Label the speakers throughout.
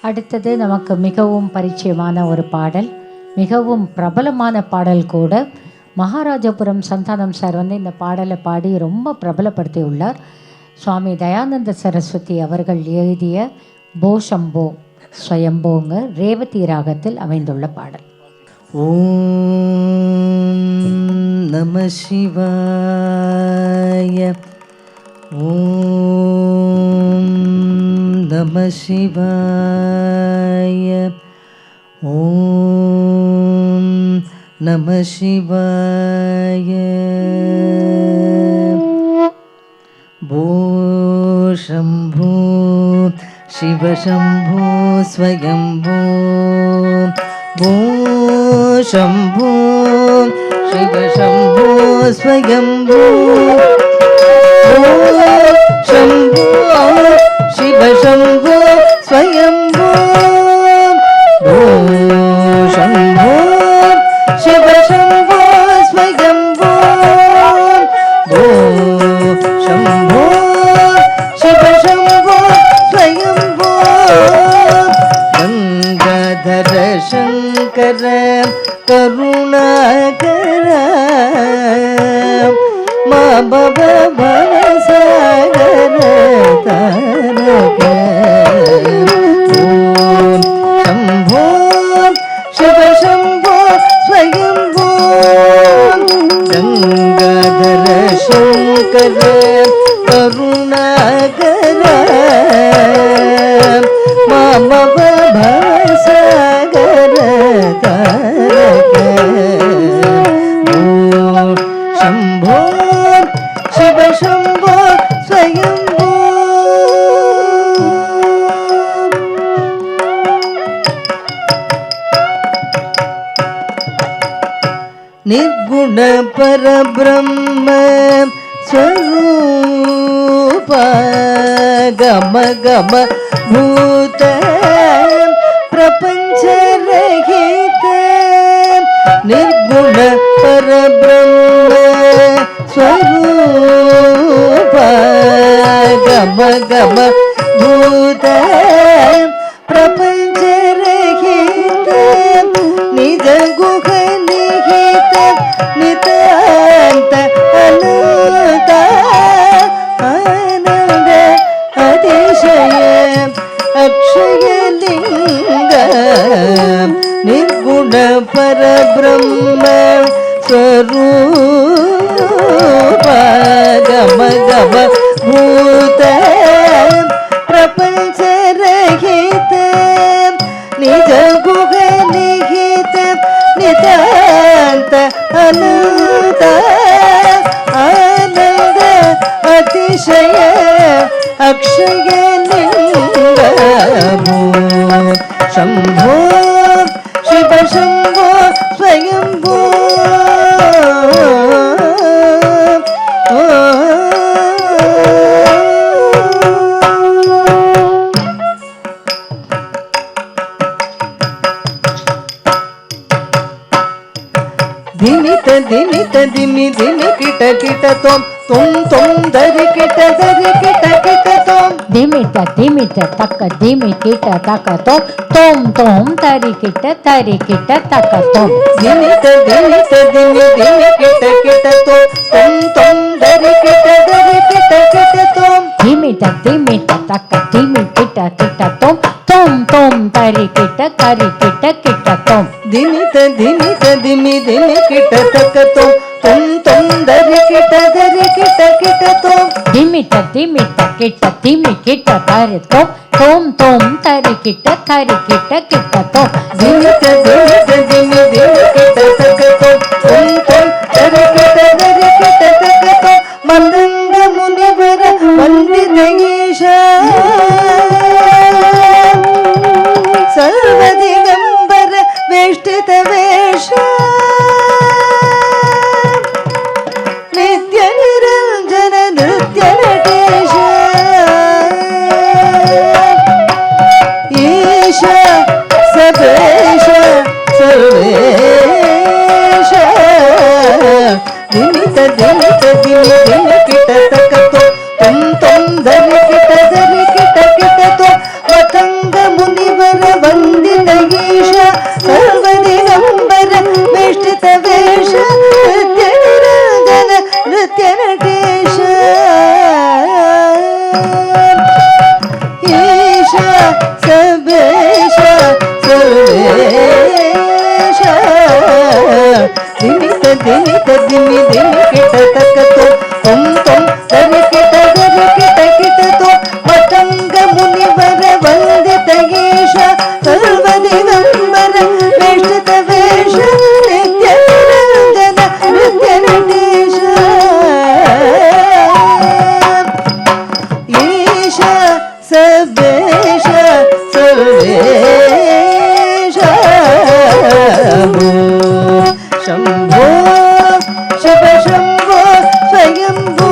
Speaker 1: அடுத்தது நமக்கு மிகவும் பரிச்சயமான ஒரு பாடல், மிகவும் பிரபலமான பாடல் கூட. மகாராஜபுரம் சந்தானம் சார் இந்த பாடலை பாடி ரொம்ப பிரபலப்படுத்தி உள்ளார். சுவாமி தயானந்த சரஸ்வதி அவர்கள் எழுதிய போ சம்போ ஸ்வயம்போங்க ரேவதி ராகத்தில் அமைந்துள்ள பாடல்.
Speaker 2: ஓம் நம சிவாய, ஓம் நம சிவாய, ஓம் நம சிவாய. போ சம்போ சிவ சம்போ ஸ்வயம்போ, போ சம்போ சிவ சம்போ ஸ்வயம்போ, शंभो शिव शंभो स्वयंभो, शंभो शिव शंभो स्वयंभो, शंभो शिव शंभो स्वयंभो. गंगाधर शंकर करुणाकर मा बाबा भवसागर तारक. ओम शंभो शिव शंभो स्वयंभो, गंगाधर शंकर करुणाकर मा बाबा भवसागर तारक. ओम शंभो शिव शंभो स्वयंभो. निर्गुण परब्रह्म स्वरूप गम गम भूत प्रपंच रहित, निर्गुण परब्रह्म स्वरूप गम गम भूत प्रपंच रहित, निज गुह निहित नितांत अनंत आनंद अतिशय अक्षय लिंग, निर्गुण परब्रह्म स्वरूप गम गम भूत प्रपंच रहित, निज गुह निहित नितांत अनंत आनंद अतिशय अक्षय लिंग. शंभो शिव शंभो स्वयंभो, धिमित धिमित धिमि धिमि किट किट तोम तुम तुम धरि किट तोम,
Speaker 1: धिमित धिमित तक धिमि किट तक तोम तोम तोम तरि किट तक तोम,
Speaker 2: धिमित धिमित धिमि धिमि किट तोम तुम तुम धरि किट तोम,
Speaker 1: धिमित धिमित तक धिमि किट तोम तोम तोम तरि किट तोम,
Speaker 2: धिमित धिमित धिमि धिमि किट तक तोम तुम तुम धरि किट तोम,
Speaker 1: धिमित धिमित किट धिमि किट तरि तोम तोम तोम तरि किट तोम,
Speaker 2: धिमित धिमित धिमि धिमि किट तक तोम तुम तुम धरि किट तोम. मंदंग मुनिवर वंदित ईशा सर्वदिगंबर वेष्टित वेश, नित्य निरंजन नृत्य नटेश, ईश सर्वेश सर्वे सर्वेश सर्वेश दिमित दिमित दिमि दिमि किट तक तुम दरिकिट दरिकिट किट तो पतंग मुनिवर वंदित ईश सर्व दिगंबर वेष्टित वेश नित्य निरंजन नृत्य नटेश ईश सर्वेश सर्वेश शंभो शिव शंभो स्वयंभो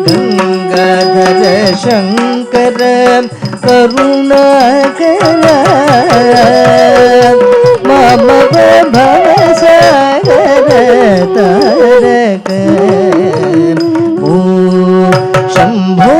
Speaker 2: गंगाधर शंकर करुणाकर मम भवसागर तारक ओ शंभो